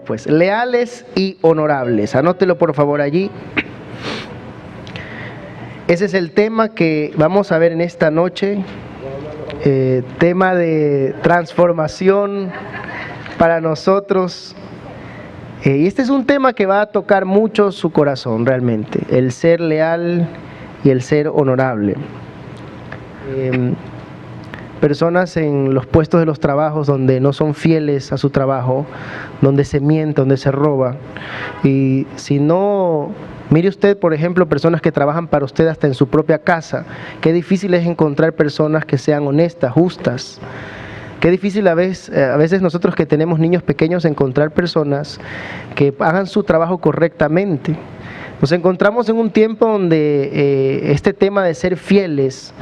pues, leales y honorables. Anótelo por favor allí. Ese es el tema que vamos a ver en esta noche. Tema de transformación para nosotros. Y este es un tema que va a tocar mucho su corazón realmente. El ser leal y el ser honorable. Personas en los puestos de los trabajos donde no son fieles a su trabajo, donde se miente, donde se roba. Y si no, mire usted, por ejemplo, personas que trabajan para usted hasta en su propia casa. Qué difícil es encontrar personas que sean honestas, justas. Qué difícil a veces nosotros que tenemos niños pequeños encontrar personas que hagan su trabajo correctamente. Nos encontramos en un tiempo donde este tema de ser fieles,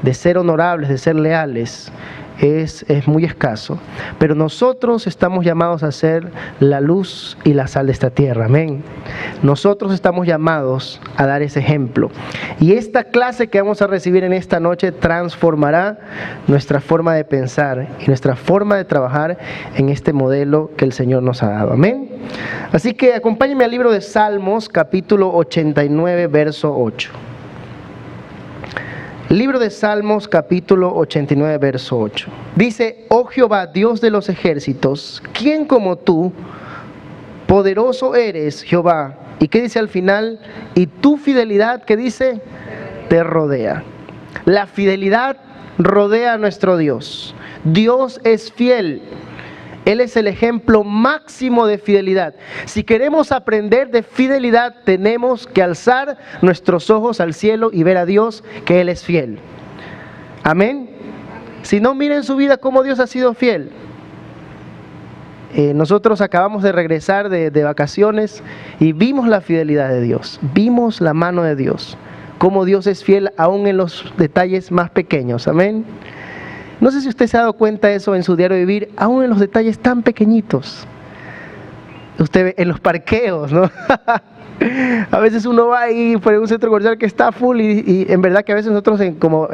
de ser honorables, de ser leales, es muy escaso. Pero nosotros estamos llamados a ser la luz y la sal de esta tierra. Amén. Nosotros estamos llamados a dar ese ejemplo. Y esta clase que vamos a recibir en esta noche transformará nuestra forma de pensar y nuestra forma de trabajar en este modelo que el Señor nos ha dado. Amén. Así que acompáñenme al libro de Salmos, capítulo 89, verso 8. Libro de Salmos, capítulo 89, verso 8. Dice: Oh Jehová, Dios de los ejércitos, ¿quién como tú? Poderoso eres, Jehová. ¿Y qué dice al final? Y tu fidelidad, ¿qué dice? Te rodea. La fidelidad rodea a nuestro Dios. Dios es fiel. Él es el ejemplo máximo de fidelidad. Si queremos aprender de fidelidad, tenemos que alzar nuestros ojos al cielo y ver a Dios, que Él es fiel. Amén. Si no, miren su vida cómo Dios ha sido fiel. Nosotros acabamos de regresar de vacaciones y vimos la fidelidad de Dios. Vimos la mano de Dios. Cómo Dios es fiel aún en los detalles más pequeños. Amén. No sé si usted se ha dado cuenta de eso en su diario vivir, aún en los detalles tan pequeñitos. Usted ve en los parqueos, ¿no? A veces uno va ahí por un centro comercial que está full y en verdad que a veces nosotros, como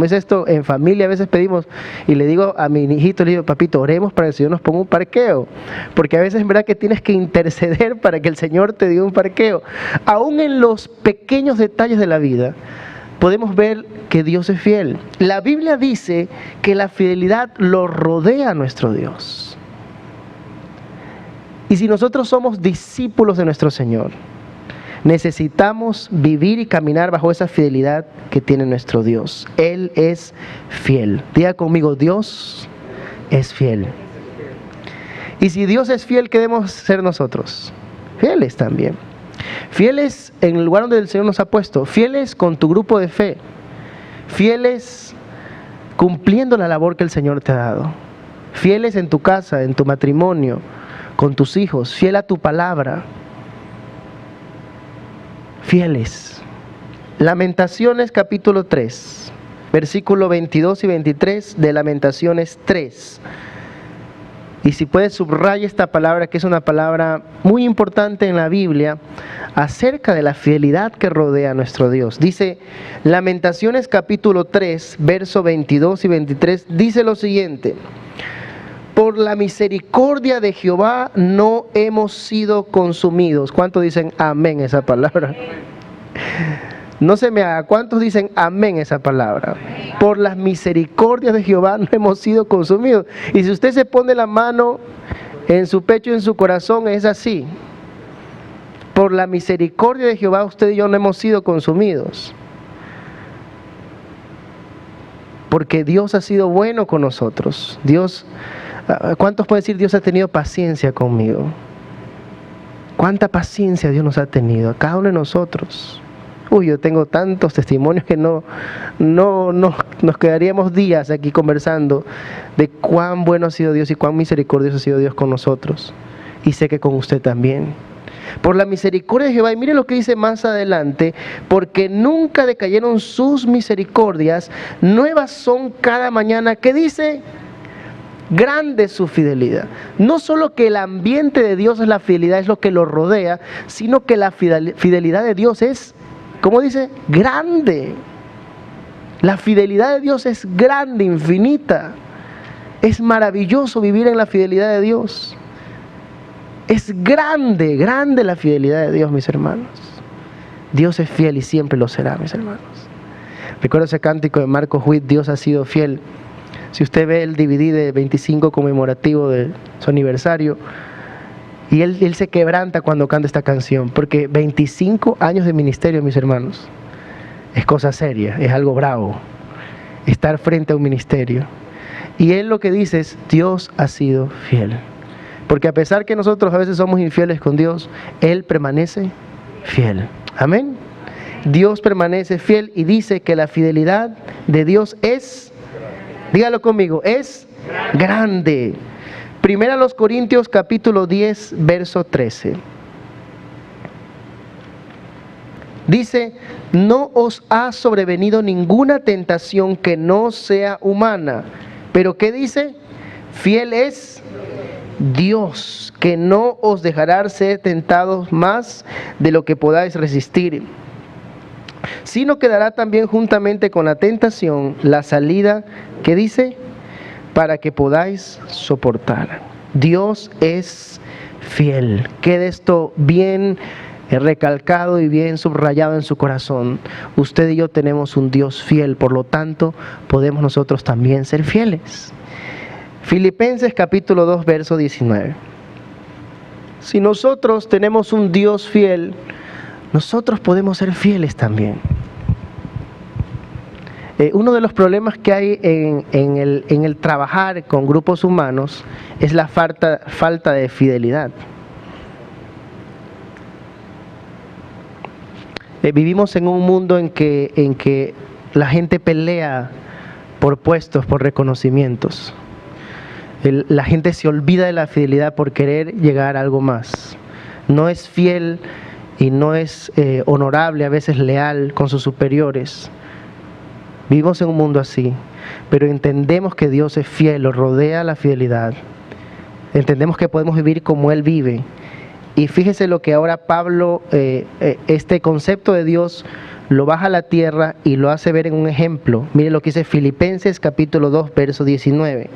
es esto, en familia a veces pedimos, y le digo a mi hijito, le digo: papito, oremos para que el Señor nos ponga un parqueo. Porque a veces en verdad que tienes que interceder para que el Señor te dé un parqueo. Aún en los pequeños detalles de la vida, podemos ver que Dios es fiel. La Biblia dice que la fidelidad lo rodea a nuestro Dios. Y si nosotros somos discípulos de nuestro Señor, necesitamos vivir y caminar bajo esa fidelidad que tiene nuestro Dios. Él es fiel. Diga conmigo: Dios es fiel. Y si Dios es fiel, ¿qué debemos ser nosotros? Fieles también. Fieles en el lugar donde el Señor nos ha puesto. Fieles con tu grupo de fe. Fieles cumpliendo la labor que el Señor te ha dado. Fieles en tu casa, en tu matrimonio, con tus hijos. Fiel a tu palabra. Fieles. Lamentaciones capítulo 3, versículo 22 y 23 de Lamentaciones 3. Y si puedes, subraya esta palabra, que es una palabra muy importante en la Biblia acerca de la fidelidad que rodea a nuestro Dios. Dice Lamentaciones capítulo 3, verso 22 y 23, dice lo siguiente: por la misericordia de Jehová no hemos sido consumidos. ¿Cuántos dicen amén esa palabra? No se me haga. ¿Cuántos dicen amén esa palabra? Por las misericordias de Jehová no hemos sido consumidos. Y si usted se pone la mano en su pecho y en su corazón, es así. Por la misericordia de Jehová usted y yo no hemos sido consumidos. Porque Dios ha sido bueno con nosotros. ¿Cuántos pueden decir: Dios ha tenido paciencia conmigo? ¿Cuánta paciencia Dios nos ha tenido a cada uno de nosotros? Yo tengo tantos testimonios que no nos quedaríamos días aquí conversando de cuán bueno ha sido Dios y cuán misericordioso ha sido Dios con nosotros. Y sé que con usted también. Por la misericordia de Jehová, y mire lo que dice más adelante: porque nunca decayeron sus misericordias, nuevas son cada mañana. ¿Qué dice? Grande es su fidelidad. No solo que el ambiente de Dios es la fidelidad, es lo que lo rodea, sino que la fidelidad de Dios es, ¿cómo dice? Grande. La fidelidad de Dios es grande, infinita. Es maravilloso vivir en la fidelidad de Dios. Es grande, grande la fidelidad de Dios, mis hermanos. Dios es fiel y siempre lo será, mis hermanos. Recuerdo ese cántico de Marcos Witt, Dios ha sido fiel. Si usted ve el DVD de 25 conmemorativo de su aniversario, y él se quebranta cuando canta esta canción, porque 25 años de ministerio, mis hermanos, es cosa seria, es algo bravo, estar frente a un ministerio. Y él lo que dice es, Dios ha sido fiel. Porque a pesar que nosotros a veces somos infieles con Dios, Él permanece fiel. Amén. Dios permanece fiel y dice que la fidelidad de Dios es, dígalo conmigo, es grande. Primera a los Corintios capítulo 10, verso 13. Dice, no os ha sobrevenido ninguna tentación que no sea humana. Pero ¿qué dice? Fiel es Dios, que no os dejará ser tentados más de lo que podáis resistir, sino que dará también juntamente con la tentación la salida, ¿qué dice? Para que podáis soportar. Dios es fiel. Quede esto bien recalcado y bien subrayado en su corazón. Usted y yo tenemos un Dios fiel, por lo tanto, podemos nosotros también ser fieles. Filipenses capítulo 2, verso 19. Si nosotros tenemos un Dios fiel, nosotros podemos ser fieles también. Uno de los problemas que hay en el trabajar con grupos humanos es la falta de fidelidad. Vivimos en un mundo en que la gente pelea por puestos, por reconocimientos. La gente se olvida de la fidelidad por querer llegar a algo más. No es fiel y no es honorable, a veces leal con sus superiores. Vivimos en un mundo así, pero entendemos que Dios es fiel, lo rodea la fidelidad. Entendemos que podemos vivir como Él vive. Y fíjese lo que ahora Pablo, este concepto de Dios, lo baja a la tierra y lo hace ver en un ejemplo. Mire lo que dice Filipenses capítulo 2, verso 19.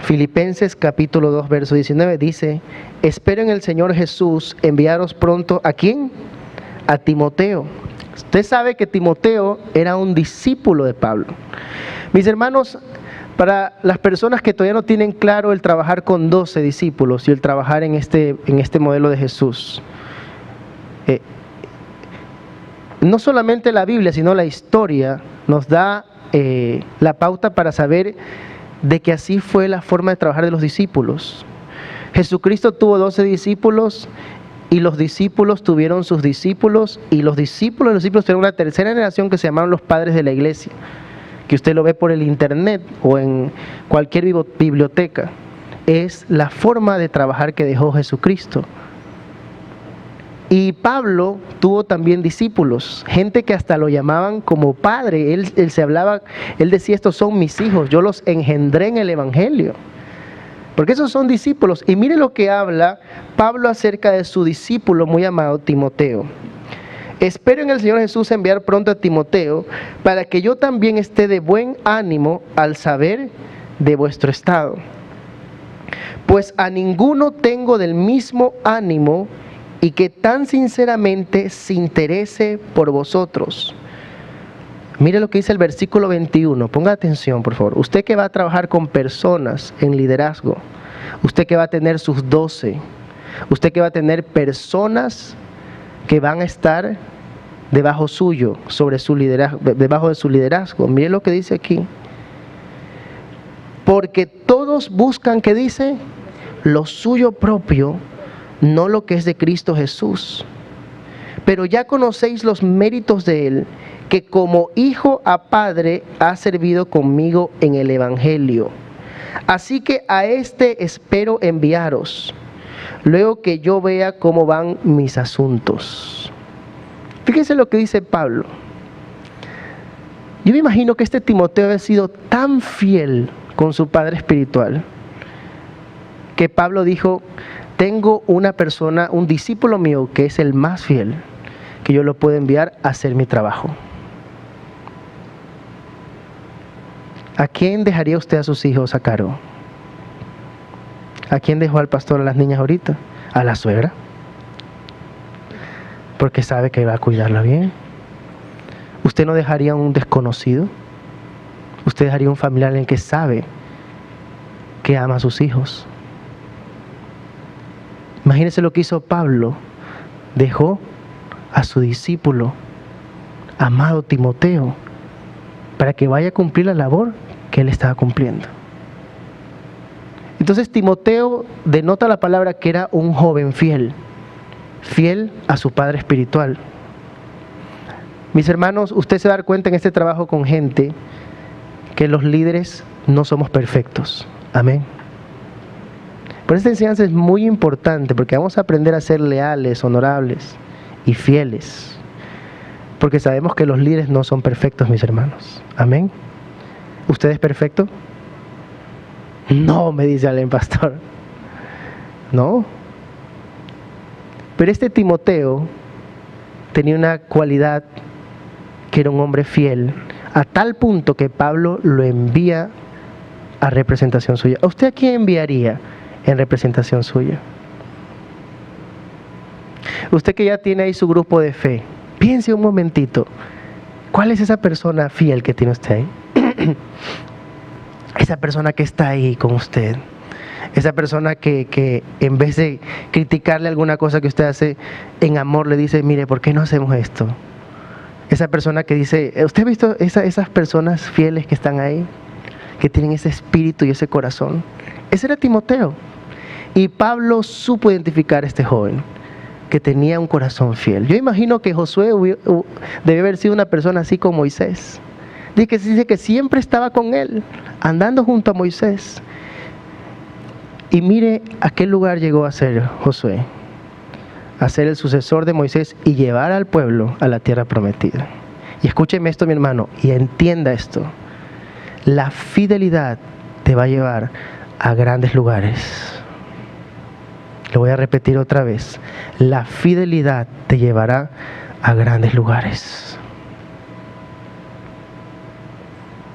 Filipenses capítulo 2, verso 19 dice, espero en el Señor Jesús enviaros pronto, ¿a quién? A Timoteo. Usted sabe que Timoteo era un discípulo de Pablo. Mis hermanos, para las personas que todavía no tienen claro el trabajar con 12 discípulos y el trabajar en este modelo de Jesús, no solamente la Biblia, sino la historia nos da la pauta para saber de que así fue la forma de trabajar de los discípulos. Jesucristo tuvo 12 discípulos y los discípulos tuvieron sus discípulos y los discípulos de los discípulos tuvieron una tercera generación que se llamaron los padres de la iglesia, que usted lo ve por el internet o en cualquier biblioteca. Es la forma de trabajar que dejó Jesucristo. Y Pablo tuvo también discípulos, gente que hasta lo llamaban como padre. Él decía, estos son mis hijos, yo los engendré en el Evangelio. Porque esos son discípulos. Y mire lo que habla Pablo acerca de su discípulo muy amado Timoteo. Espero en el Señor Jesús enviar pronto a Timoteo para que yo también esté de buen ánimo al saber de vuestro estado. Pues a ninguno tengo del mismo ánimo y que tan sinceramente se interese por vosotros. Mire lo que dice el versículo 21, ponga atención por favor. Usted que va a trabajar con personas en liderazgo, usted que va a tener sus 12, usted que va a tener personas que van a estar debajo suyo, sobre su liderazgo, debajo de su liderazgo. Mire lo que dice aquí. Porque todos buscan, ¿qué dice? Lo suyo propio, no lo que es de Cristo Jesús. Pero ya conocéis los méritos de Él, que como hijo a padre ha servido conmigo en el Evangelio. Así que a este espero enviaros, luego que yo vea cómo van mis asuntos. Fíjense lo que dice Pablo. Yo me imagino que este Timoteo ha sido tan fiel con su padre espiritual, que Pablo dijo, tengo una persona, un discípulo mío que es el más fiel, que yo lo puedo enviar a hacer mi trabajo. ¿A quién dejaría usted a sus hijos a cargo? ¿A quién dejó al pastor a las niñas ahorita? A la suegra. Porque sabe que va a cuidarla bien. ¿Usted no dejaría a un desconocido? ¿Usted dejaría a un familiar en el que sabe que ama a sus hijos? Imagínese lo que hizo Pablo. Dejó a su discípulo, amado Timoteo, para que vaya a cumplir la labor que él estaba cumpliendo. Entonces Timoteo denota la palabra que era un joven fiel, fiel a su padre espiritual. Mis hermanos, usted se da cuenta en este trabajo con gente que los líderes no somos perfectos. Amén. Por esta enseñanza es muy importante porque vamos a aprender a ser leales, honorables y fieles. Porque sabemos que los líderes no son perfectos, mis hermanos. Amén. ¿Usted es perfecto? No, me dice el pastor. No. Pero este Timoteo tenía una cualidad que era un hombre fiel, a tal punto que Pablo lo envía a representación suya. ¿A usted a quién enviaría en representación suya? Usted que ya tiene ahí su grupo de fe, piense un momentito, ¿cuál es esa persona fiel que tiene usted ahí? Esa persona que está ahí con usted, esa persona que en vez de criticarle alguna cosa que usted hace, en amor le dice, mire, ¿por qué no hacemos esto? Esa persona que dice, ¿usted ha visto esas personas fieles que están ahí? Que tienen ese espíritu y ese corazón. Ese era Timoteo. Y Pablo supo identificar a este joven que tenía un corazón fiel. Yo imagino que Josué debe haber sido una persona así como Moisés. Dice que siempre estaba con él, andando junto a Moisés. Y mire a qué lugar llegó a ser Josué. A ser el sucesor de Moisés y llevar al pueblo a la tierra prometida. Y escúcheme esto, mi hermano, y entienda esto. La fidelidad te va a llevar a grandes lugares. Lo voy a repetir otra vez. La fidelidad te llevará a grandes lugares.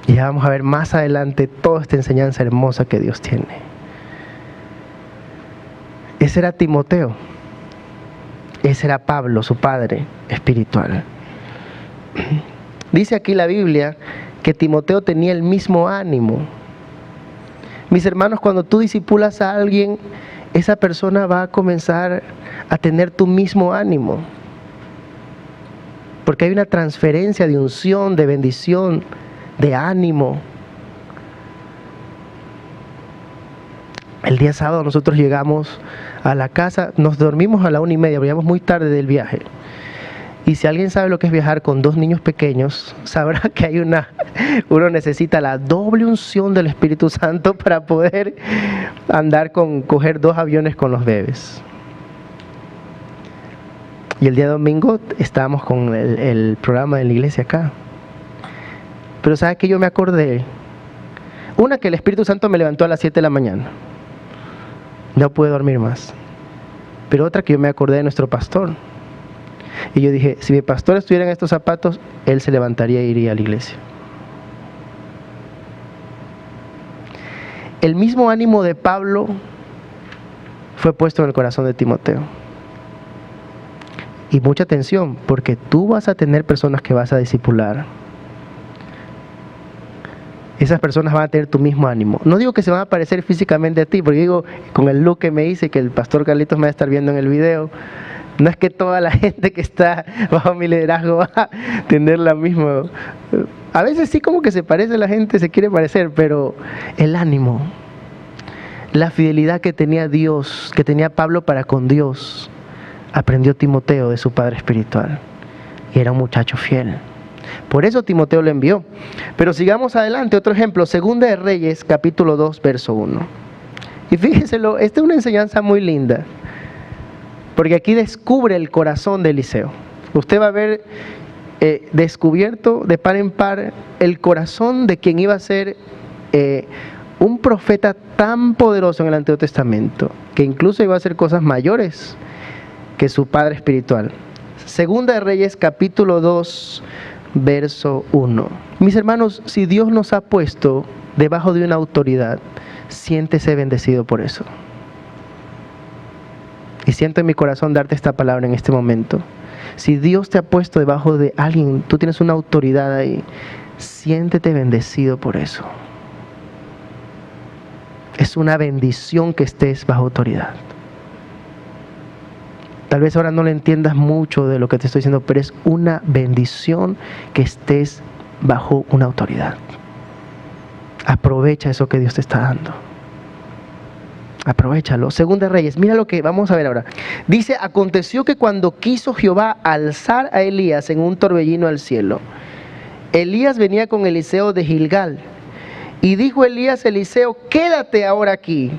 Y ya vamos a ver más adelante toda esta enseñanza hermosa que Dios tiene. Ese era Timoteo. Ese era Pablo, su padre espiritual. Dice aquí la Biblia que Timoteo tenía el mismo ánimo. Mis hermanos, cuando tú discipulas a alguien, esa persona va a comenzar a tener tu mismo ánimo. Porque hay una transferencia de unción, de bendición, de ánimo. El día sábado nosotros llegamos a la casa, nos dormimos a la 1:30, llegamos muy tarde del viaje. Y si alguien sabe lo que es viajar con 2 niños pequeños, sabrá que hay uno necesita la doble unción del Espíritu Santo para poder coger 2 aviones con los bebés. Y el día domingo estábamos con el programa de la iglesia acá. Pero ¿sabe qué? Yo me acordé. Una, que el Espíritu Santo me levantó a las 7 de la mañana. No pude dormir más. Pero otra, que yo me acordé de nuestro pastor. Y yo dije, si mi pastor estuviera en estos zapatos, él se levantaría e iría a la iglesia. El mismo ánimo de Pablo fue puesto en el corazón de Timoteo. Y mucha atención, porque tú vas a tener personas que vas a discipular. Esas personas van a tener tu mismo ánimo. No digo que se van a parecer físicamente a ti, porque digo, con el look que me hice, que el pastor Carlitos me va a estar viendo en el video, no es que toda la gente que está bajo mi liderazgo va a tener la misma. A veces sí, como que se parece la gente, se quiere parecer, pero el ánimo, la fidelidad que tenía Dios, que tenía Pablo para con Dios, aprendió Timoteo de su padre espiritual. Y era un muchacho fiel. Por eso Timoteo lo envió. Pero sigamos adelante. Otro ejemplo, Segunda de Reyes, capítulo 2, verso 1. Y fíjense, esta es una enseñanza muy linda. Porque aquí descubre el corazón de Eliseo. Usted va a ver descubierto de par en par el corazón de quien iba a ser un profeta tan poderoso en el Antiguo Testamento, que incluso iba a hacer cosas mayores que su padre espiritual. Segunda de Reyes, capítulo 2, verso 1. Mis hermanos, si Dios nos ha puesto debajo de una autoridad, siéntese bendecido por eso. Y siento en mi corazón darte esta palabra en este momento. Si Dios te ha puesto debajo de alguien, tú tienes una autoridad ahí, siéntete bendecido por eso. Es una bendición que estés bajo autoridad. Tal vez ahora no le entiendas mucho de lo que te estoy diciendo, pero es una bendición que estés bajo una autoridad. Aprovecha eso que Dios te está dando. Aprovechalo. Segunda de Reyes, mira lo que vamos a ver ahora. Dice, aconteció que cuando quiso Jehová alzar a Elías en un torbellino al cielo, Elías venía con Eliseo de Gilgal. Y dijo Elías a Eliseo, quédate ahora aquí,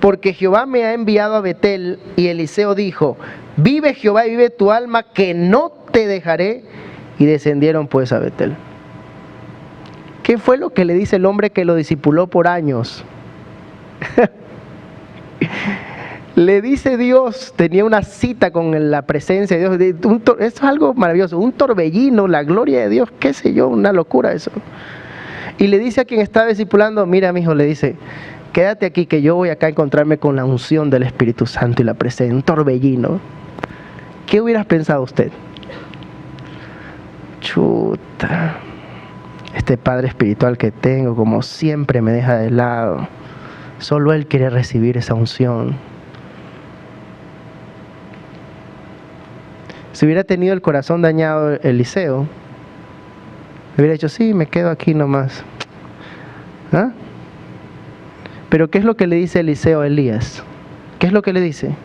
porque Jehová me ha enviado a Betel. Y Eliseo dijo, vive Jehová y vive tu alma, que no te dejaré. Y descendieron pues a Betel. ¿Qué fue lo que le dice el hombre que lo discipuló por años? Le dice Dios, tenía una cita con la presencia de Dios. Esto es algo maravilloso, un torbellino, la gloria de Dios, qué sé yo, una locura eso. Y le dice a quien está discipulando, mira mi hijo, le dice, quédate aquí que yo voy acá a encontrarme con la unción del Espíritu Santo y la presencia, un torbellino. ¿Qué hubieras pensado usted? Chuta, este padre espiritual que tengo, como siempre me deja de lado. Solo él quiere recibir esa unción. Si hubiera tenido el corazón dañado Eliseo, hubiera dicho, sí, me quedo aquí nomás. ¿Ah? Pero ¿qué es lo que le dice Eliseo a Elías? ¿Qué es lo que le dice?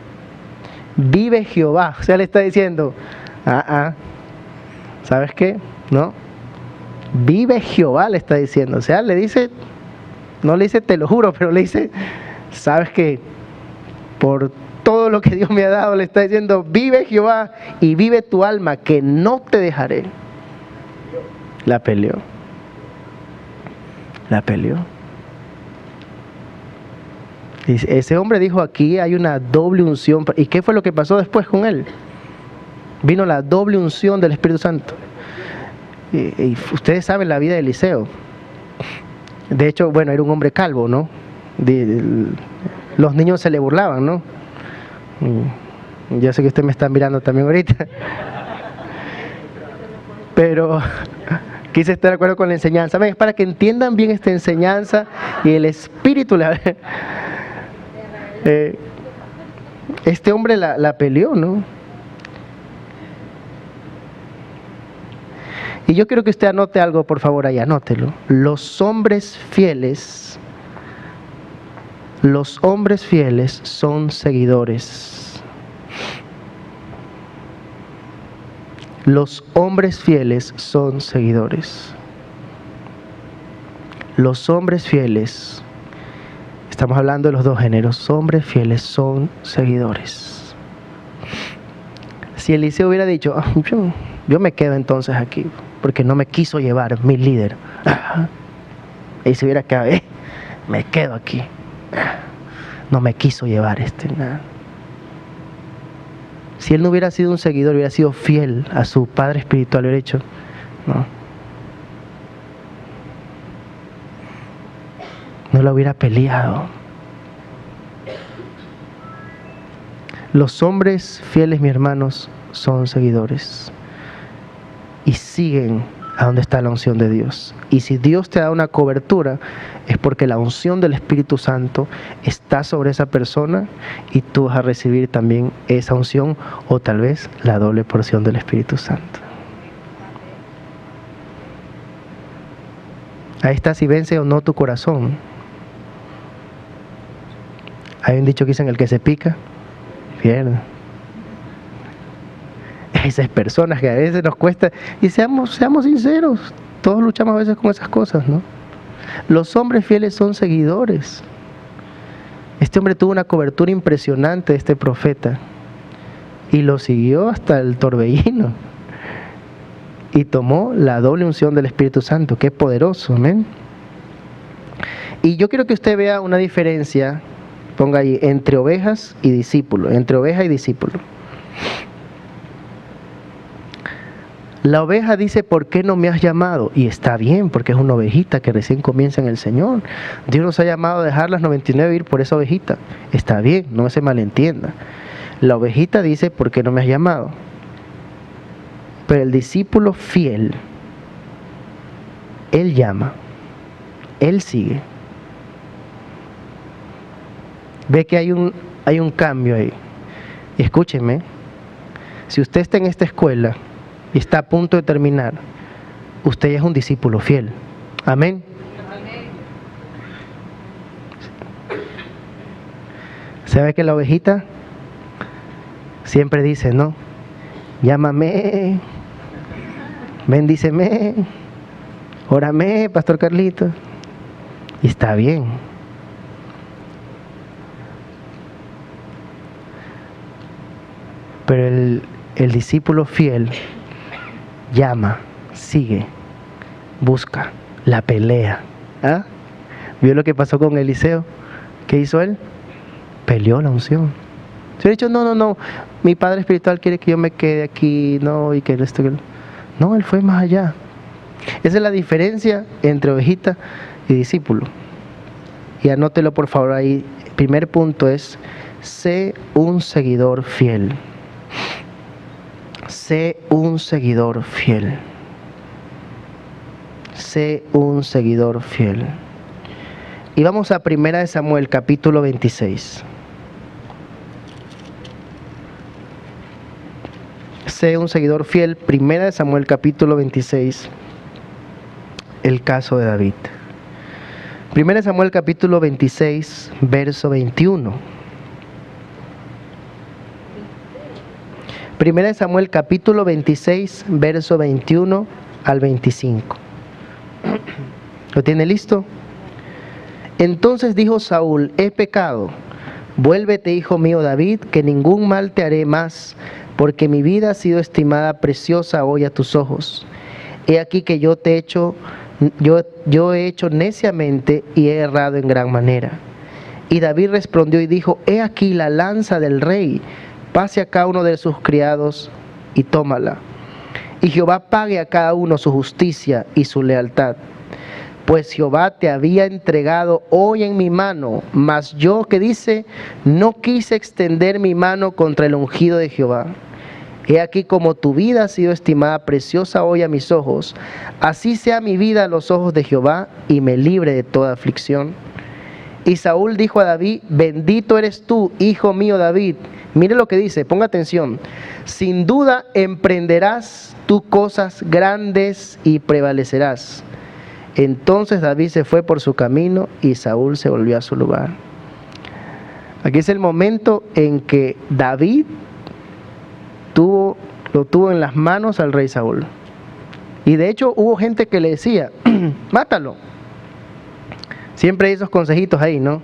Vive Jehová. O sea, le está diciendo, ¿sabes qué? No. Vive Jehová, le está diciendo. O sea, le dice, no le dice te lo juro, pero le dice, ¿sabes qué? Por todo lo que Dios me ha dado, le está diciendo, vive Jehová y vive tu alma, que no te dejaré. La peleó. La peleó. Y ese hombre dijo, aquí hay una doble unción. ¿Y qué fue lo que pasó después con él? Vino la doble unción del Espíritu Santo. Y ustedes saben la vida de Eliseo. De hecho, bueno, era un hombre calvo, ¿no? Los niños se le burlaban, ¿no? Ya sé que ustedes me están mirando también ahorita. Pero quise estar de acuerdo con la enseñanza. Es para que entiendan bien esta enseñanza y el Espíritu. Este hombre la peleó, ¿no? Y yo quiero que usted anote algo, por favor, ahí, anótelo. Los hombres fieles son seguidores. Los hombres fieles son seguidores. Los hombres fieles, estamos hablando de los dos géneros, hombres fieles son seguidores. Si Eliseo hubiera dicho, yo me quedo entonces aquí, porque no me quiso llevar mi líder. Y se hubiera quedado, me quedo aquí. No me quiso llevar nada. Si él no hubiera sido un seguidor, hubiera sido fiel a su padre espiritual, hubiera hecho, no lo hubiera peleado. Los hombres fieles, mis hermanos, son seguidores y siguen a donde está la unción de Dios. Y si Dios te da una cobertura, es porque la unción del Espíritu Santo está sobre esa persona y tú vas a recibir también esa unción, o tal vez la doble porción del Espíritu Santo. Ahí está, si vence o no tu corazón. Hay un dicho que dicen, el que se pica, pierde. Esas personas que a veces nos cuesta, y seamos sinceros, todos luchamos a veces con esas cosas, ¿no? Los hombres fieles son seguidores. Este hombre tuvo una cobertura impresionante de este profeta y lo siguió hasta el torbellino y tomó la doble unción del Espíritu Santo, que es poderoso, amén. Y yo quiero que usted vea una diferencia, ponga ahí, entre ovejas y discípulo, entre oveja y discípulo. La oveja dice, ¿por qué no me has llamado? Y está bien, porque es una ovejita que recién comienza en el Señor. Dios nos ha llamado a dejar las 99 e ir por esa ovejita. Está bien, no se malentienda. La ovejita dice, ¿por qué no me has llamado? Pero el discípulo fiel, él llama, él sigue. Ve que hay un cambio ahí. Y escúcheme, si usted está en esta escuela y está a punto de terminar, usted ya es un discípulo fiel. Amén. ¿Sabe que la ovejita siempre dice, no? Llámame, bendíceme, órame, Pastor Carlito. Y está bien. Pero el discípulo fiel llama, sigue, busca, la pelea. ¿Ah? ¿Vio lo que pasó con Eliseo? ¿Qué hizo él? Peleó la unción. Se ha dicho, no, mi padre espiritual quiere que yo me quede aquí, no, y que esto. No, él fue más allá. Esa es la diferencia entre ovejita y discípulo. Y anótelo por favor ahí. El primer punto es, sé un seguidor fiel. Sé un seguidor fiel. Sé un seguidor fiel. Y vamos a 1 Samuel capítulo 26. Sé un seguidor fiel. 1 Samuel capítulo 26. El caso de David. 1 Samuel capítulo 26, verso 21. 1 Samuel capítulo 26, verso 21 al 25. ¿Lo tiene listo? Entonces dijo Saúl, he pecado. Vuélvete, hijo mío David, que ningún mal te haré más, porque mi vida ha sido estimada preciosa hoy a tus ojos. He aquí que yo he hecho neciamente y he errado en gran manera. Y David respondió y dijo, he aquí la lanza del rey, pase a cada uno de sus criados y tómala. Y Jehová pague a cada uno su justicia y su lealtad. Pues Jehová te había entregado hoy en mi mano, mas yo, ¿qué dice? No quise extender mi mano contra el ungido de Jehová. He aquí como tu vida ha sido estimada preciosa hoy a mis ojos, así sea mi vida a los ojos de Jehová y me libre de toda aflicción. Y Saúl dijo a David, bendito eres tú, hijo mío David. Mire lo que dice, ponga atención. Sin duda emprenderás tú cosas grandes y prevalecerás. Entonces David se fue por su camino y Saúl se volvió a su lugar. Aquí es el momento en que David lo tuvo en las manos al rey Saúl. Y de hecho hubo gente que le decía, mátalo. Siempre hay esos consejitos ahí, ¿no?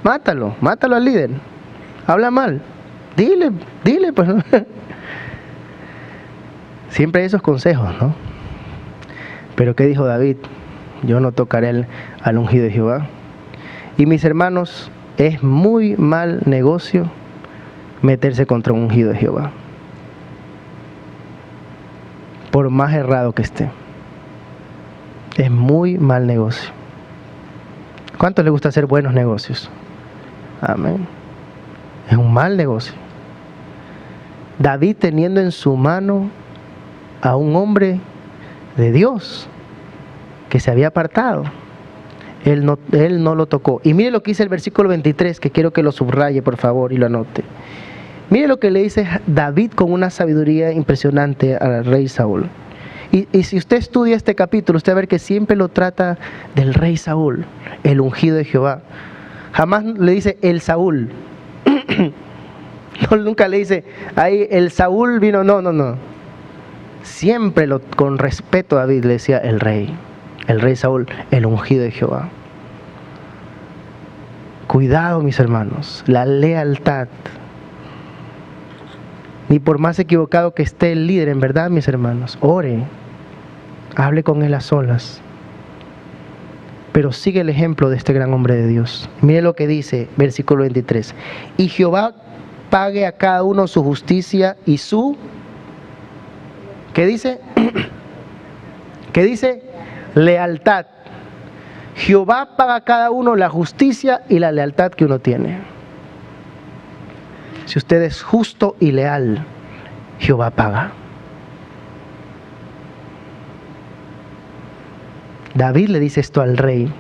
Mátalo al líder. Habla mal. Dile, pues. ¿No? Siempre hay esos consejos, ¿no? Pero ¿qué dijo David? Yo no tocaré al ungido de Jehová. Y mis hermanos, es muy mal negocio meterse contra un ungido de Jehová. Por más errado que esté. Es muy mal negocio. ¿Cuánto le gusta hacer buenos negocios? Amén. Es un mal negocio. David teniendo en su mano a un hombre de Dios que se había apartado. Él no lo tocó. Y mire lo que dice el versículo 23, que quiero que lo subraye por favor y lo anote. Mire lo que le dice David con una sabiduría impresionante al rey Saúl. Y si usted estudia este capítulo, usted va a ver que siempre lo trata del rey Saúl, el ungido de Jehová. Jamás le dice el Saúl. No, nunca le dice, ahí el Saúl vino, no. Siempre con respeto a David le decía el rey Saúl, el ungido de Jehová. Cuidado, mis hermanos, la lealtad. Ni por más equivocado que esté el líder, en verdad, mis hermanos, ore, hable con él a solas. Pero sigue el ejemplo de este gran hombre de Dios. Mire lo que dice, versículo 23. Y Jehová pague a cada uno su justicia y su... ¿Qué dice? ¿Qué dice? Lealtad. Jehová paga a cada uno la justicia y la lealtad que uno tiene. Si usted es justo y leal, Jehová paga. David le dice esto al rey: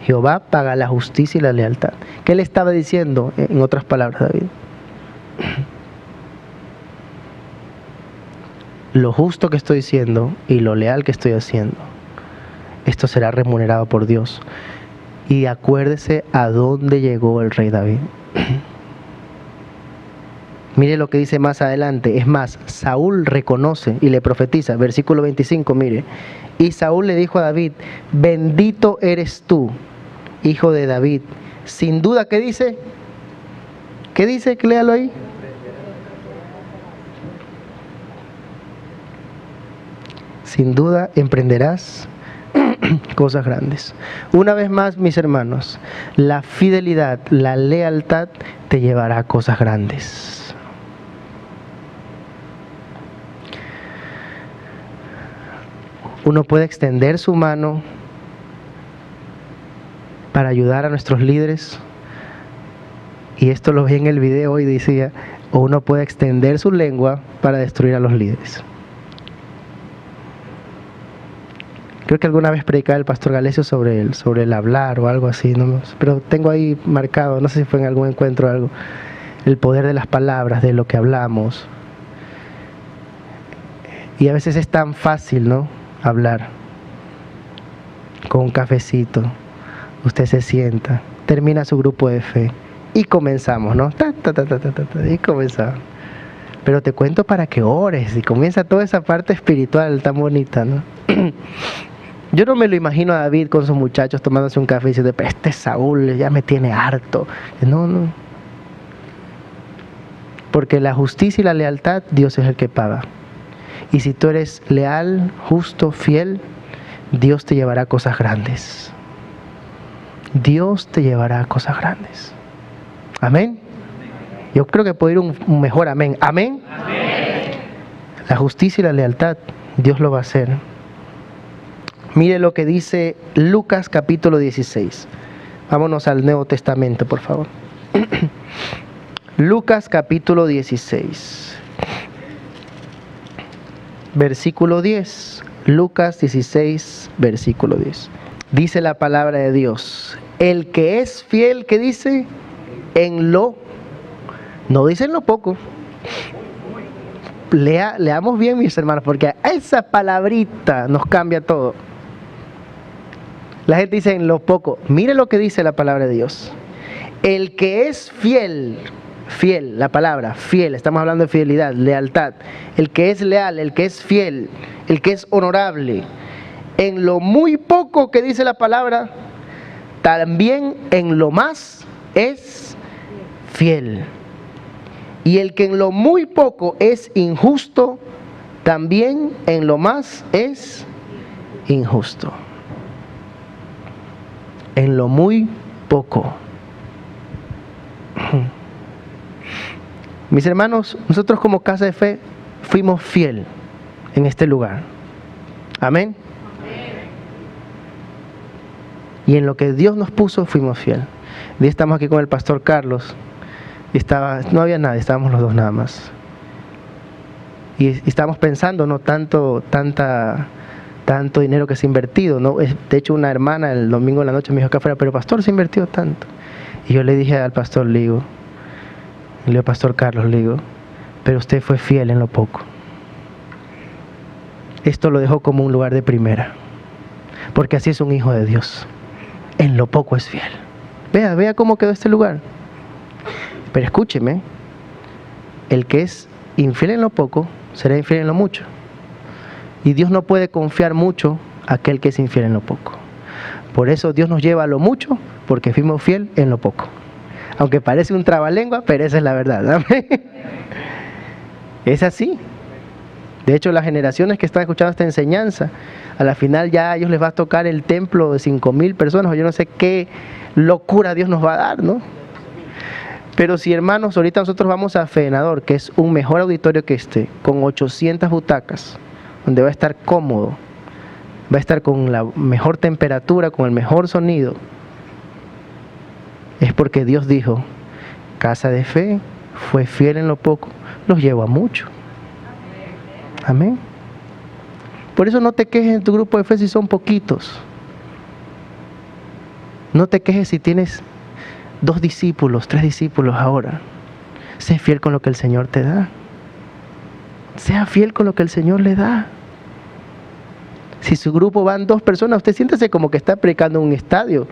Jehová paga la justicia y la lealtad. ¿Qué le estaba diciendo en otras palabras, David? Lo justo que estoy siendo y lo leal que estoy haciendo, esto será remunerado por Dios. Y acuérdese a dónde llegó el rey David. Mire lo que dice más adelante. Es más, Saúl reconoce y le profetiza. Versículo 25, mire. Y Saúl le dijo a David: bendito eres tú, hijo de David. Sin duda, ¿qué dice? ¿Qué dice? Léalo ahí. Sin duda emprenderás cosas grandes. Una vez más, mis hermanos, la fidelidad, la lealtad te llevará a cosas grandes. Uno puede extender su mano para ayudar a nuestros líderes, y esto lo vi en el video y decía, o uno puede extender su lengua para destruir a los líderes. Creo que alguna vez predicaba el pastor Galesio sobre el hablar o algo así, ¿no? Pero tengo ahí marcado, no sé si fue en algún encuentro o algo, el poder de las palabras, de lo que hablamos. Y a veces es tan fácil, ¿no?, hablar. Con un cafecito, usted se sienta, termina su grupo de fe y comenzamos, ¿no? Y comenzamos. Pero te cuento para que ores y comienza toda esa parte espiritual tan bonita, ¿no? Yo no me lo imagino a David con sus muchachos tomándose un café y diciendo: este Saúl ya me tiene harto. No. Porque la justicia y la lealtad, Dios es el que paga. Y si tú eres leal, justo, fiel, Dios te llevará a cosas grandes. Dios te llevará a cosas grandes. Amén. Yo creo que puede ir un mejor amén. Amén. Amén. La justicia y la lealtad, Dios lo va a hacer. Mire lo que dice Lucas capítulo 16. Vámonos al Nuevo Testamento, por favor. Lucas capítulo 16. Versículo 10. Lucas 16, versículo 10. Dice la palabra de Dios: el que es fiel, ¿qué dice? No dice en lo poco. Leamos bien, mis hermanos, porque esa palabrita nos cambia todo. La gente dice en lo poco. Mire lo que dice la palabra de Dios. El que es fiel, la palabra fiel, estamos hablando de fidelidad, lealtad. El que es leal, el que es fiel, el que es honorable, en lo muy poco que dice la palabra, también en lo más es fiel. Y el que en lo muy poco es injusto, también en lo más es injusto. En lo muy poco. Mis hermanos, nosotros como Casa de Fe fuimos fiel en este lugar. Amén. Y en lo que Dios nos puso fuimos fiel. Y estamos aquí con el pastor Carlos. Y no había nadie, estábamos los dos nada más. Y estábamos pensando, no tanto dinero que se ha invertido, ¿no? De hecho, una hermana el domingo en la noche me dijo acá afuera: pero pastor, se ha invertido tanto. Y yo le dije al pastor, le digo, pastor Carlos, le digo, pero usted fue fiel en lo poco. Esto lo dejó como un lugar de primera, porque así es un hijo de Dios. En lo poco es fiel. Vea cómo quedó este lugar. Pero escúcheme, el que es infiel en lo poco, será infiel en lo mucho. Y Dios no puede confiar mucho a aquel que es infiel en lo poco. Por eso Dios nos lleva a lo mucho, porque fuimos fiel en lo poco. Aunque parece un trabalengua, pero esa es la verdad. ¿Amén? Es así. De hecho, las generaciones que están escuchando esta enseñanza, a la final ya a ellos les va a tocar el templo de 5,000 personas, o yo no sé qué locura Dios nos va a dar, ¿no? Pero si, hermanos, ahorita nosotros vamos a Fenador, que es un mejor auditorio que este, con 800 butacas, donde va a estar cómodo, va a estar con la mejor temperatura, con el mejor sonido, es porque Dios dijo: Casa de Fe fue fiel en lo poco, los llevó a mucho. Amén. Por eso no te quejes en tu grupo de fe si son poquitos. No te quejes si tienes 2 discípulos, 3 discípulos ahora. Sé fiel con lo que el Señor te da. Sea fiel con lo que el Señor le da. Si su grupo van 2 personas, usted siéntase como que está predicando en un estadio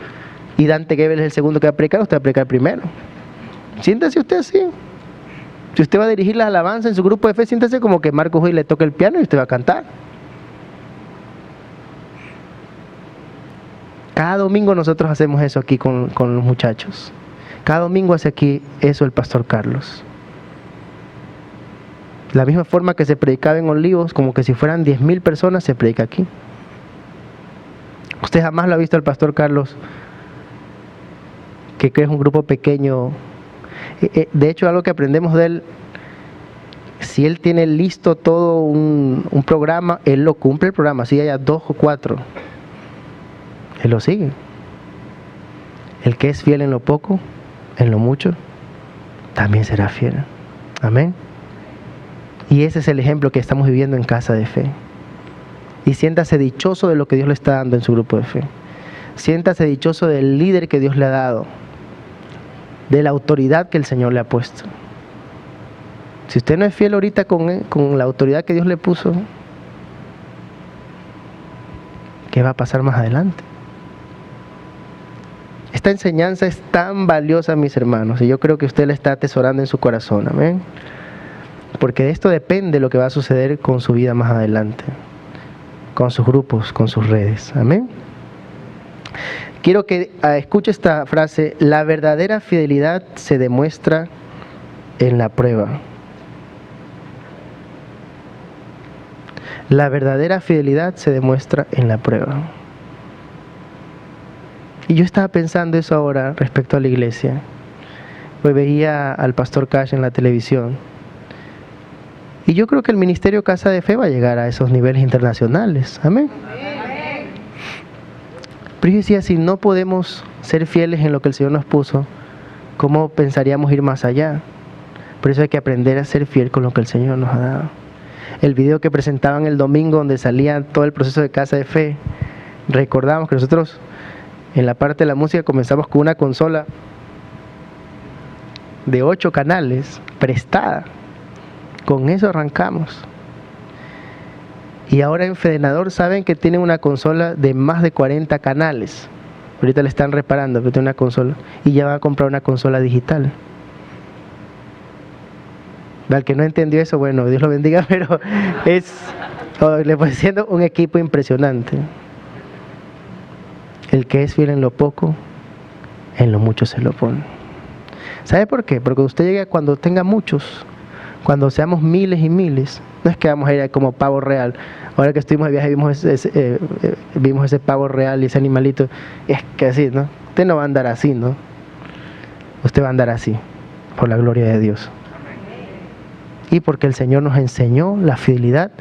y Dante Gebel es el segundo que va a predicar, usted va a predicar primero. Siéntase usted así. Si usted va a dirigir la alabanza en su grupo de fe, siéntase como que Marcos hoy le toca el piano y usted va a cantar. Cada domingo nosotros hacemos eso aquí con los muchachos. Cada domingo hace aquí eso el pastor Carlos. La misma forma que se predicaba en Olivos, como que si fueran 10,000 personas, se predica aquí. Usted jamás lo ha visto al pastor Carlos, que es un grupo pequeño. De hecho, algo que aprendemos de él, si él tiene listo todo un programa, él lo cumple el programa, si haya 2 o 4, él lo sigue. El que es fiel en lo poco, en lo mucho, también será fiel. Amén. Y ese es el ejemplo que estamos viviendo en Casa de Fe. Y siéntase dichoso de lo que Dios le está dando en su grupo de fe. Siéntase dichoso del líder que Dios le ha dado, de la autoridad que el Señor le ha puesto. Si usted no es fiel ahorita con la autoridad que Dios le puso, ¿qué va a pasar más adelante? Esta enseñanza es tan valiosa, mis hermanos, y yo creo que usted la está atesorando en su corazón, amén. Porque de esto depende lo que va a suceder con su vida más adelante, con sus grupos, con sus redes, amén. Quiero que escuche esta frase: la verdadera fidelidad se demuestra en la prueba. La verdadera fidelidad se demuestra en la prueba. Y yo estaba pensando eso ahora respecto a la iglesia. Pues veía al pastor Cash en la televisión. Y yo creo que el ministerio Casa de Fe va a llegar a esos niveles internacionales. Amén. Pero yo decía, si no podemos ser fieles en lo que el Señor nos puso, ¿cómo pensaríamos ir más allá? Por eso hay que aprender a ser fiel con lo que el Señor nos ha dado. El video que presentaban el domingo, donde salía todo el proceso de Casa de Fe, recordamos que nosotros en la parte de la música comenzamos con una consola de 8 canales prestada. Con eso arrancamos. Y ahora en Fedenador saben que tienen una consola de más de 40 canales. Ahorita le están reparando, pero tiene una consola. Y ya van a comprar una consola digital. Al que no entendió eso, bueno, Dios lo bendiga, pero le voy diciendo, un equipo impresionante. El que es fiel en lo poco, en lo mucho se lo pone. ¿Sabe por qué? Porque usted llega cuando tenga muchos, cuando seamos miles y miles, no es que vamos a ir como pavo real. Ahora que estuvimos de viaje vimos ese pavo real y ese animalito. Es que así, ¿no? Usted no va a andar así, ¿no? Usted va a andar así, por la gloria de Dios. Y porque el Señor nos enseñó la fidelidad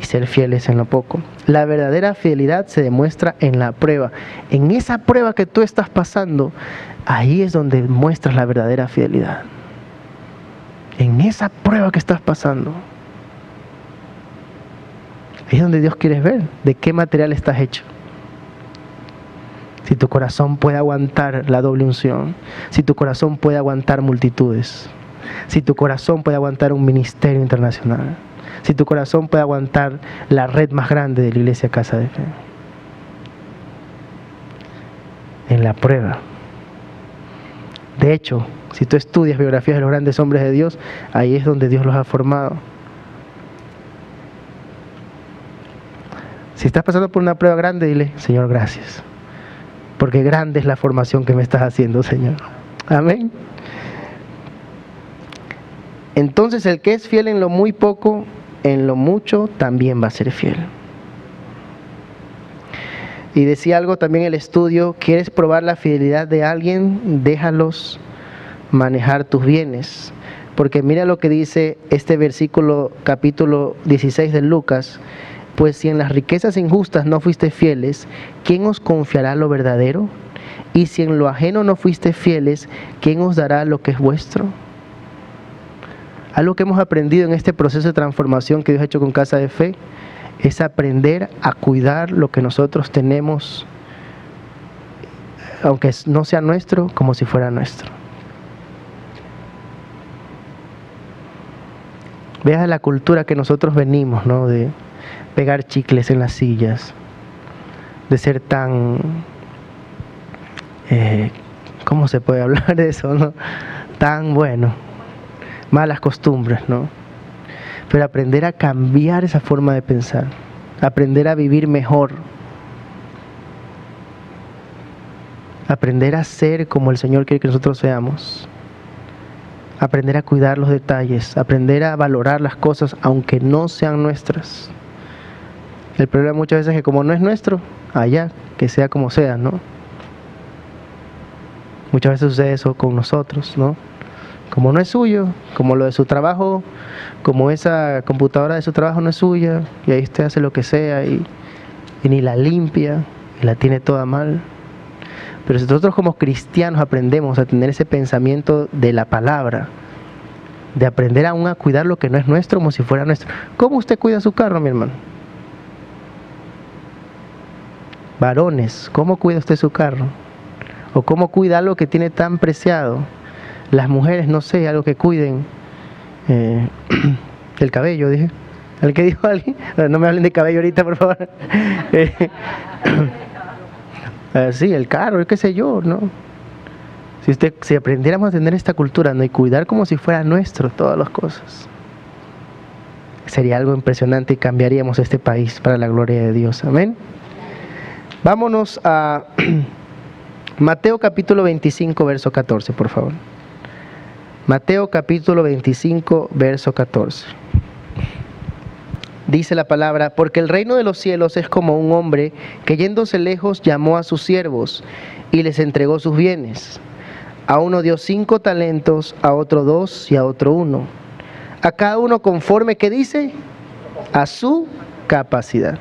y ser fieles en lo poco. La verdadera fidelidad se demuestra en la prueba. En esa prueba que tú estás pasando, ahí es donde muestras la verdadera fidelidad. En esa prueba que estás pasando, ahí es donde Dios quiere ver de qué material estás hecho. Si tu corazón puede aguantar la doble unción, si tu corazón puede aguantar multitudes, si tu corazón puede aguantar un ministerio internacional, si tu corazón puede aguantar la red más grande de la iglesia Casa de Fe. En la prueba. De hecho, si tú estudias biografías de los grandes hombres de Dios, ahí es donde Dios los ha formado. Si estás pasando por una prueba grande, dile: Señor, gracias, porque grande es la formación que me estás haciendo, Señor. Amén. Entonces el que es fiel en lo muy poco, en lo mucho también va a ser fiel. Y decía algo también el estudio: ¿quieres probar la fidelidad de alguien? Déjalos manejar tus bienes. Porque mira lo que dice este versículo, capítulo 16 de Lucas: pues si en las riquezas injustas no fuiste fieles, ¿quién os confiará lo verdadero? Y si en lo ajeno no fuiste fieles, ¿quién os dará lo que es vuestro? Algo que hemos aprendido en este proceso de transformación que Dios ha hecho con Casa de Fe es aprender a cuidar lo que nosotros tenemos, aunque no sea nuestro, como si fuera nuestro. Veas la cultura que nosotros venimos, ¿no? De pegar chicles en las sillas, de ser tan... ¿cómo se puede hablar de eso, no? Tan bueno, malas costumbres, ¿no? Pero aprender a cambiar esa forma de pensar, aprender a vivir mejor, aprender a ser como el Señor quiere que nosotros seamos, aprender a cuidar los detalles, aprender a valorar las cosas aunque no sean nuestras. El problema muchas veces es que como no es nuestro, allá, que sea como sea, ¿no? Muchas veces sucede eso con nosotros, ¿no? Como no es suyo, como lo de su trabajo, como esa computadora de su trabajo no es suya, y ahí usted hace lo que sea y ni la limpia, y la tiene toda mal. Pero si nosotros como cristianos aprendemos a tener ese pensamiento de la palabra, de aprender aún a cuidar lo que no es nuestro como si fuera nuestro. ¿Cómo usted cuida su carro, mi hermano? Varones, ¿cómo cuida usted su carro? ¿O cómo cuida algo que tiene tan preciado? Las mujeres, no sé, algo que cuiden. El cabello, dije. ¿El que dijo alguien? No me hablen de cabello ahorita, por favor. Sí, el carro, qué sé yo, ¿no? Si aprendiéramos a tener esta cultura, ¿no? Y cuidar como si fuera nuestro todas las cosas, sería algo impresionante y cambiaríamos este país para la gloria de Dios. Amén. Vámonos a Mateo capítulo 25, verso 14, por favor. Mateo capítulo 25, verso 14. Dice la palabra: porque el reino de los cielos es como un hombre que yéndose lejos llamó a sus siervos y les entregó sus bienes. A uno dio 5 talentos, a otro 2 y a otro 1. A cada uno conforme, ¿qué dice? A su capacidad.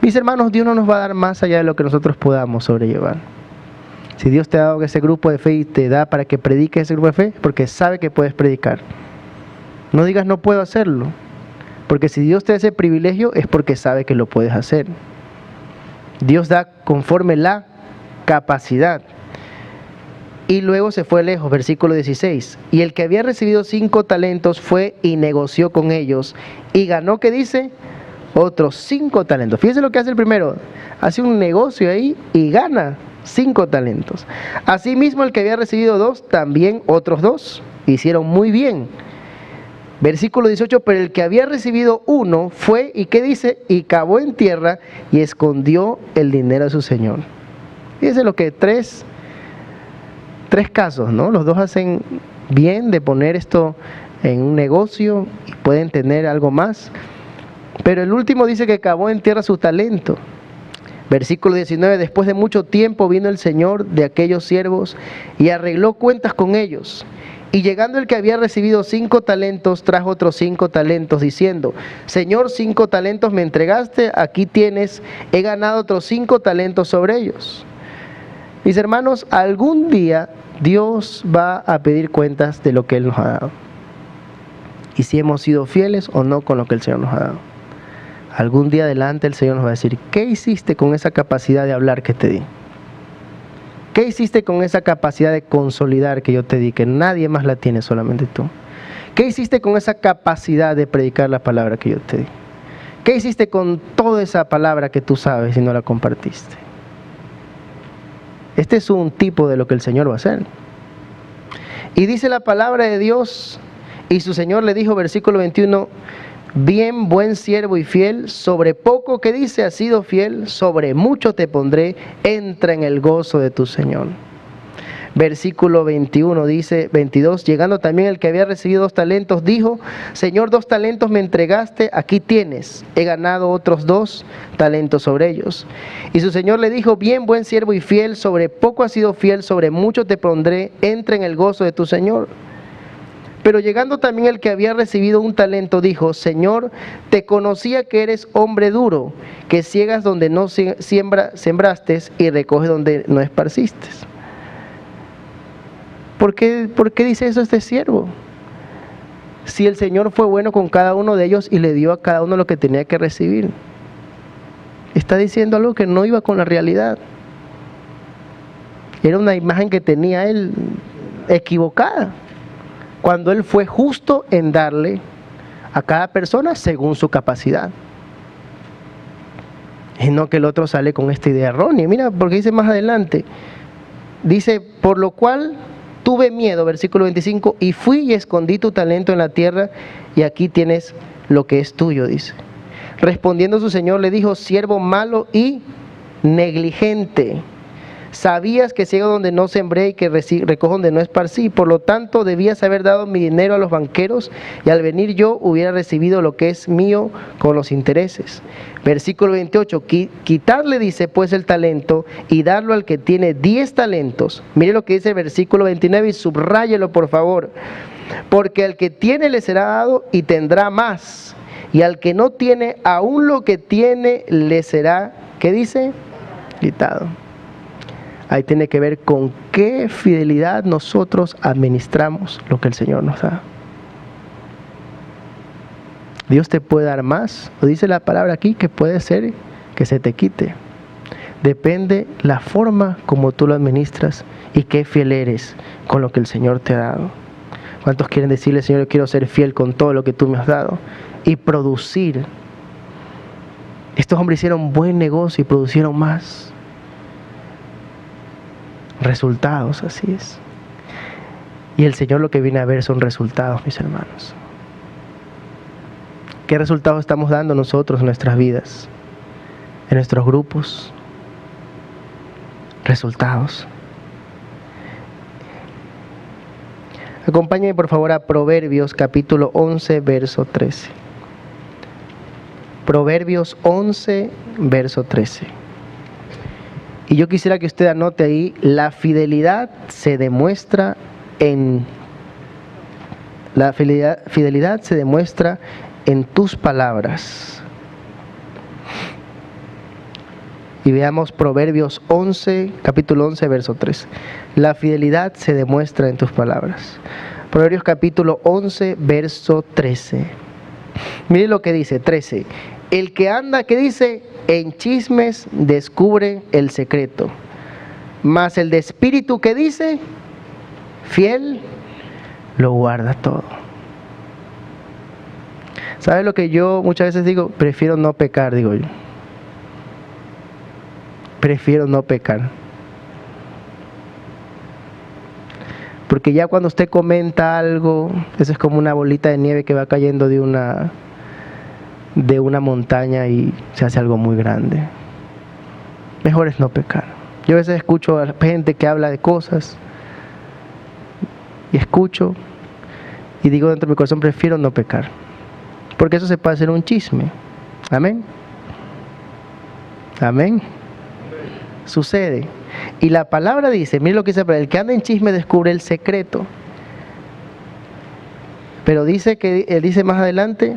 Mis hermanos, Dios no nos va a dar más allá de lo que nosotros podamos sobrellevar. Si Dios te ha dado ese grupo de fe y te da para que prediques ese grupo de fe, porque sabe que puedes predicar. No digas no puedo hacerlo, porque si Dios te da ese privilegio es porque sabe que lo puedes hacer. Dios da conforme la capacidad. Y luego se fue lejos, versículo 16. Y el que había recibido 5 talentos fue y negoció con ellos y ganó, ¿qué dice? Otros 5 talentos. Fíjense lo que hace el primero. Hace un negocio ahí y gana 5 talentos. Asimismo, el que había recibido 2, también otros 2. Hicieron muy bien. Versículo 18, pero el que había recibido 1 fue, ¿y qué dice? Y cavó en tierra y escondió el dinero de su señor. Fíjense lo que tres casos, ¿no? Los 2 hacen bien de poner esto en un negocio y pueden tener algo más. Pero el último dice que cavó en tierra su talento. Versículo 19, después de mucho tiempo vino el señor de aquellos siervos y arregló cuentas con ellos. Y llegando el que había recibido 5 talentos, trajo otros 5 talentos, diciendo: Señor, 5 talentos me entregaste, aquí tienes, he ganado otros 5 talentos sobre ellos. Mis hermanos, algún día Dios va a pedir cuentas de lo que Él nos ha dado. Y si hemos sido fieles o no con lo que el Señor nos ha dado. Algún día adelante el Señor nos va a decir: ¿qué hiciste con esa capacidad de hablar que te di? ¿Qué hiciste con esa capacidad de consolidar que yo te di, que nadie más la tiene, solamente tú? ¿Qué hiciste con esa capacidad de predicar la palabra que yo te di? ¿Qué hiciste con toda esa palabra que tú sabes y no la compartiste? Este es un tipo de lo que el Señor va a hacer. Y dice la palabra de Dios, y su Señor le dijo, versículo 21, bien, buen siervo y fiel, sobre poco, que dice, has sido fiel, sobre mucho te pondré, entra en el gozo de tu Señor. Versículo 21 dice, 22, llegando también el que había recibido 2 talentos, dijo, Señor, 2 talentos me entregaste, aquí tienes, he ganado otros 2 talentos sobre ellos. Y su Señor le dijo, bien, buen siervo y fiel, sobre poco has sido fiel, sobre mucho te pondré, entra en el gozo de tu Señor. Pero llegando también el que había recibido 1 talento, dijo, Señor, te conocía que eres hombre duro, que ciegas donde no sembraste y recoges donde no esparciste. ¿Por qué dice eso este siervo? si el Señor fue bueno con cada uno de ellos y le dio a cada uno lo que tenía que recibir? Está diciendo algo que no iba con la realidad. Era una imagen que tenía él equivocada, cuando él fue justo en darle a cada persona según su capacidad. Y no que el otro sale con esta idea errónea. Mira, porque dice más adelante, dice, por lo cual tuve miedo, versículo 25, y fui y escondí tu talento en la tierra, y aquí tienes lo que es tuyo, dice. Respondiendo su señor le dijo, siervo malo y negligente, sabías que ciego donde no sembré y que recojo donde no esparcí, por lo tanto debías haber dado mi dinero a los banqueros, y al venir yo hubiera recibido lo que es mío con los intereses. Versículo 28, quitarle, dice, pues el talento y darlo al que tiene 10 talentos. Mire lo que dice el versículo 29 y subráyelo por favor. Porque al que tiene le será dado y tendrá más, y al que no tiene, aún lo que tiene le será, ¿qué dice? Quitado. Ahí tiene que ver con qué fidelidad nosotros administramos lo que el Señor nos da. Dios te puede dar más, o dice la palabra aquí que puede ser que se te quite. Depende la forma como tú lo administras y qué fiel eres con lo que el Señor te ha dado. ¿Cuántos quieren decirle, Señor, yo quiero ser fiel con todo lo que tú me has dado? Y producir. Estos hombres hicieron buen negocio y producieron más. Resultados, así es. Y el Señor lo que viene a ver son resultados, mis hermanos. ¿Qué resultados estamos dando nosotros en nuestras vidas? En nuestros grupos. Resultados. Acompáñenme por favor a Proverbios capítulo 11, verso 13. Proverbios 11, verso 13. Y yo quisiera que usted anote ahí, la fidelidad se demuestra en... La fidelidad se demuestra en tus palabras. Y veamos Proverbios 11, capítulo 11, verso 13. La fidelidad se demuestra en tus palabras. Proverbios capítulo 11, verso 13. Mire lo que dice, 13. El que anda, ¿qué dice? En chismes descubre el secreto. Mas el de espíritu, ¿qué dice? Fiel, lo guarda todo. ¿Sabe lo que yo muchas veces digo? Prefiero no pecar, digo yo. Prefiero no pecar. Porque ya cuando usted comenta algo, eso es como una bolita de nieve que va cayendo de una montaña y se hace algo muy grande. Mejor es no pecar. Yo a veces escucho a la gente que habla de cosas y escucho y digo dentro de mi corazón, prefiero no pecar. Porque eso se puede hacer un chisme. Amén. Amén. Sucede. Y la palabra dice, mire lo que dice, el que anda en chisme descubre el secreto. Pero dice que él dice más adelante,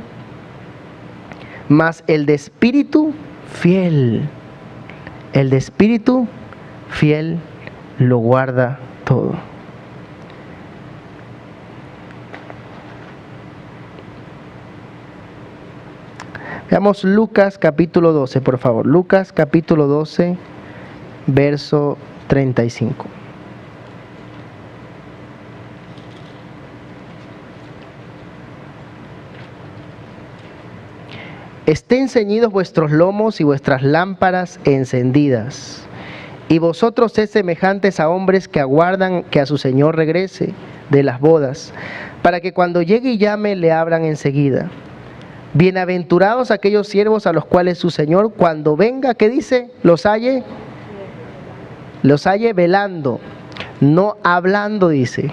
mas el de espíritu fiel, el de espíritu fiel lo guarda todo. Veamos Lucas capítulo 12, por favor. Lucas capítulo 12, verso 35. Estén ceñidos vuestros lomos y vuestras lámparas encendidas. Y vosotros sed semejantes a hombres que aguardan que a su Señor regrese de las bodas, para que cuando llegue y llame le abran enseguida. Bienaventurados aquellos siervos a los cuales su Señor cuando venga, ¿qué dice? Los halle velando, no hablando, dice,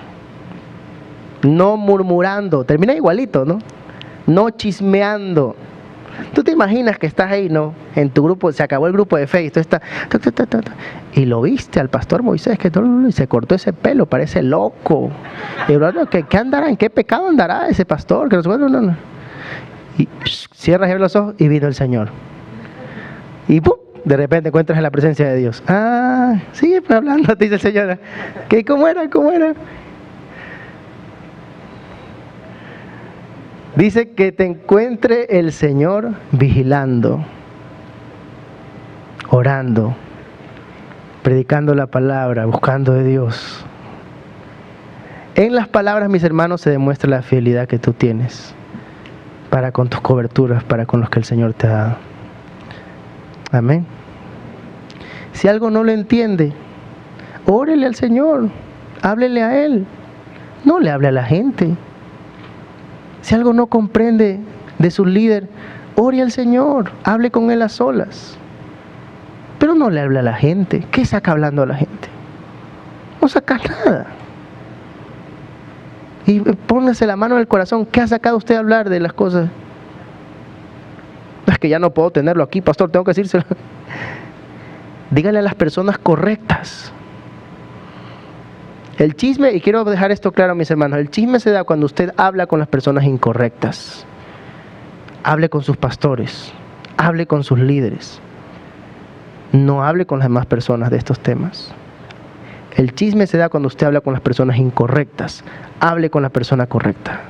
no murmurando, termina igualito, ¿no? No chismeando. Tú te imaginas que estás ahí, ¿no? En tu grupo, se acabó el grupo de fe y tú estás, y lo viste al pastor Moisés que y se cortó ese pelo, parece loco. Y ¿qué andará? ¿En qué pecado andará ese pastor? Que no. Y cierras los ojos y vino el Señor. Y ¡pum! De repente encuentras en la presencia de Dios. Ah, sigue hablando, te dice el Señor. ¿Qué, cómo era? Dice que te encuentre el Señor vigilando, orando, predicando la palabra, buscando de Dios. En las palabras, mis hermanos, se demuestra la fidelidad que tú tienes para con tus coberturas, para con los que el Señor te ha dado. Amén. Si algo no lo entiende, órele al Señor, háblele a Él, no le hable a la gente. Si algo no comprende de su líder, ore al Señor, hable con Él a solas. Pero no le hable a la gente. ¿Qué saca hablando a la gente? No saca nada. Y póngase la mano en el corazón. ¿Qué ha sacado usted a hablar de las cosas? Es que ya no puedo tenerlo aquí, pastor, tengo que decírselo. Dígale a las personas correctas. El chisme, y quiero dejar esto claro, mis hermanos, el chisme se da cuando usted habla con las personas incorrectas. Hable con sus pastores, hable con sus líderes. No hable con las demás personas de estos temas. El chisme se da cuando usted habla con las personas incorrectas. Hable con la persona correcta.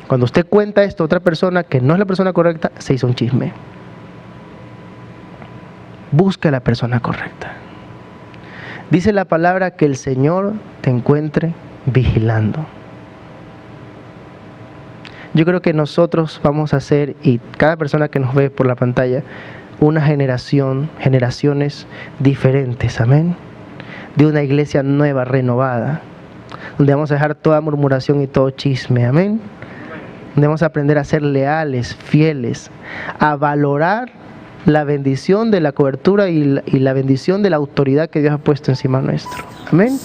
Cuando usted cuenta esto a otra persona que no es la persona correcta, se hizo un chisme. Busca a la persona correcta. Dice la palabra que el Señor te encuentre vigilando. Yo creo que nosotros vamos a ser, y cada persona que nos ve por la pantalla, una generaciones diferentes, amén. De una iglesia nueva, renovada, donde vamos a dejar toda murmuración y todo chisme, amén. Donde vamos a aprender a ser leales, fieles, a valorar la bendición de la cobertura y la bendición de la autoridad que Dios ha puesto encima nuestro. Amén.